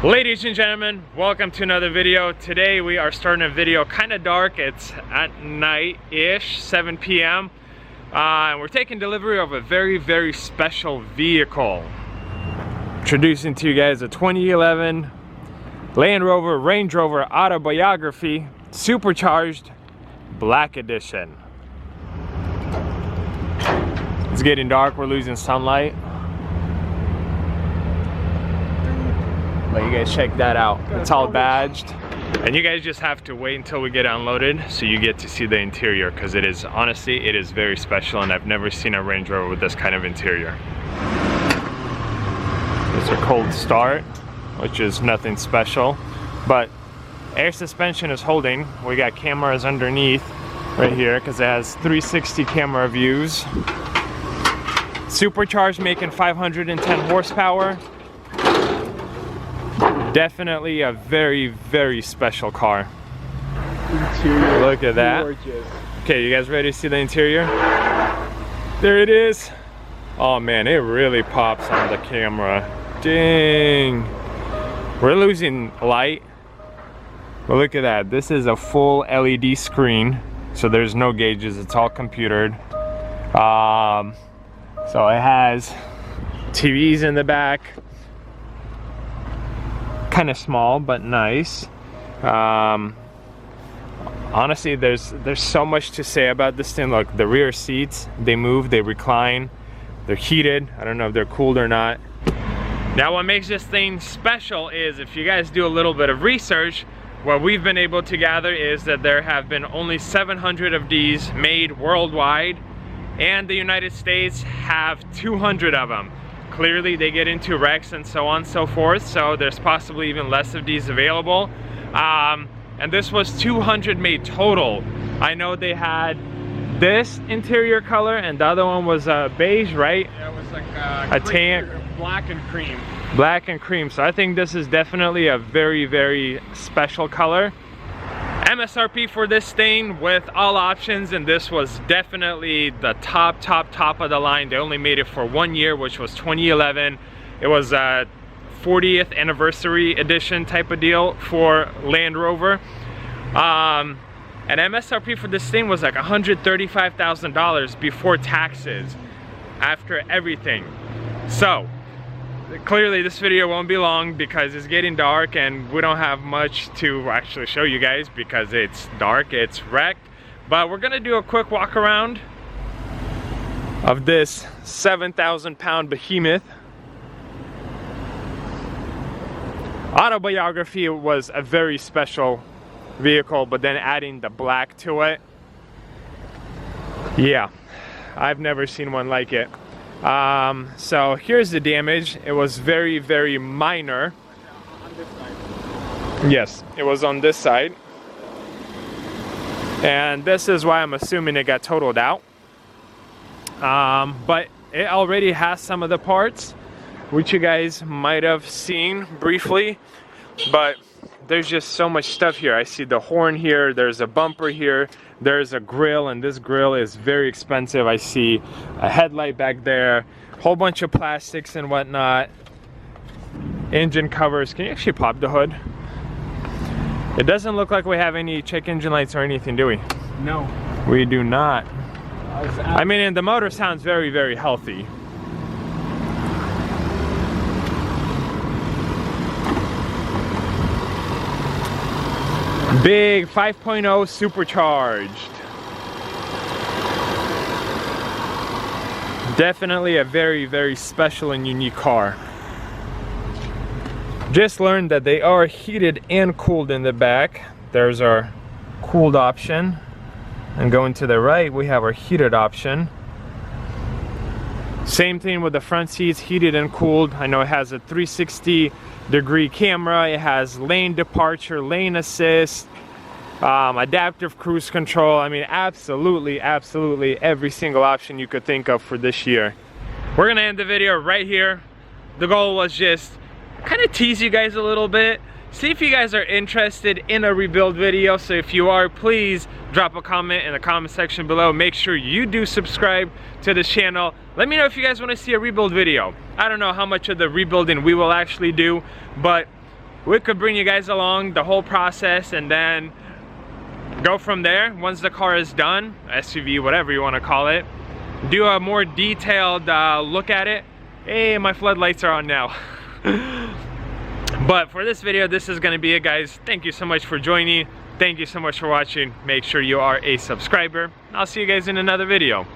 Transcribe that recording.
Ladies and gentlemen, welcome to another video. Today we are starting a video kind of dark. It's at night-ish, 7 p.m. And we're taking delivery of a very special vehicle. Introducing to you guys a 2011 Range Rover Autobiography Supercharged Black Edition. It's getting dark, we're losing sunlight. But you guys check that out. It's all badged. And you guys just have to wait until we get unloaded so you get to see the interior, because it is, honestly, it is very special, and I've never seen a Range Rover with this kind of interior. It's a cold start, which is nothing special, but air suspension is holding. We got cameras underneath right here because it has 360 camera views. Supercharged, making 510 horsepower. Definitely a very special car. Interior. Look at that. Gorgeous. Okay, you guys ready to see the interior? There it is. Oh man, it really pops on the camera. Dang. We're losing light. But look at that. This is a full LED screen. So there's no gauges, it's all computered. So it has TVs in the back. Kind of small but nice. Honestly, there's so much to say about this thing. Look, the rear seats, they move, they recline, they're heated. I don't know if they're cooled or not. Now what makes this thing special is, if you guys do a little bit of research, what we've been able to gather is that there have been only 700 of these made worldwide, and the United States have 200 of them. Clearly they get into wrecks and so on and so forth, so there's possibly even less of these available. And this was 200 made total. I know they had this interior color and the other one was beige, right? Yeah, it was like a tan, black and cream. Black and cream. So I think this is definitely a very special color. MSRP for this thing with all options, and this was definitely the top of the line. They only made it for 1 year, which was 2011. It was a 40th anniversary edition type of deal for Land Rover. And MSRP for this thing was like $135,000 before taxes, after everything. So clearly this video won't be long because it's getting dark and we don't have much to actually show you guys because it's dark, it's wrecked. But we're gonna do a quick walk around of this 7,000-pound behemoth. Autobiography was a very special vehicle, but then adding the black to it, yeah, I've never seen one like it. So here's the damage. It was very minor. On this side. Yes, it was on this side. And this is why I'm assuming it got totaled out. But it already has some of the parts, which you guys might have seen briefly. But there's just so much stuff here. I see the horn here, there's a bumper here, there's a grill, and this grill is very expensive. I see a headlight back there, whole bunch of plastics and whatnot. Engine covers. Can you actually pop the hood? It doesn't look like we have any check engine lights or anything, do we? No. We do not. I mean, and the motor sounds very healthy. Big 5.0 supercharged. Definitely a very special and unique car. Just learned that they are heated and cooled in the back. There's our cooled option. And going to the right, we have our heated option. Same thing with the front seats, heated and cooled. I know it has a 360-degree camera. It has lane departure, lane assist, adaptive cruise control. I mean, absolutely every single option you could think of for this year. We're gonna end the video right here. The goal was just kind of tease you guys a little bit, see if you guys are interested in a rebuild video. So if you are, please drop a comment in the comment section below. Make sure you do subscribe to this channel. Let me know if you guys want to see a rebuild video. I don't know how much of the rebuilding we will actually do, but we could bring you guys along the whole process and then go from there. Once the car is done, SUV, whatever you want to call it, do a more detailed look at it. Hey, my floodlights are on now. But for this video, this is going to be it, guys. Thank you so much for joining. Thank you so much for watching. Make sure you are a subscriber. I'll see you guys in another video.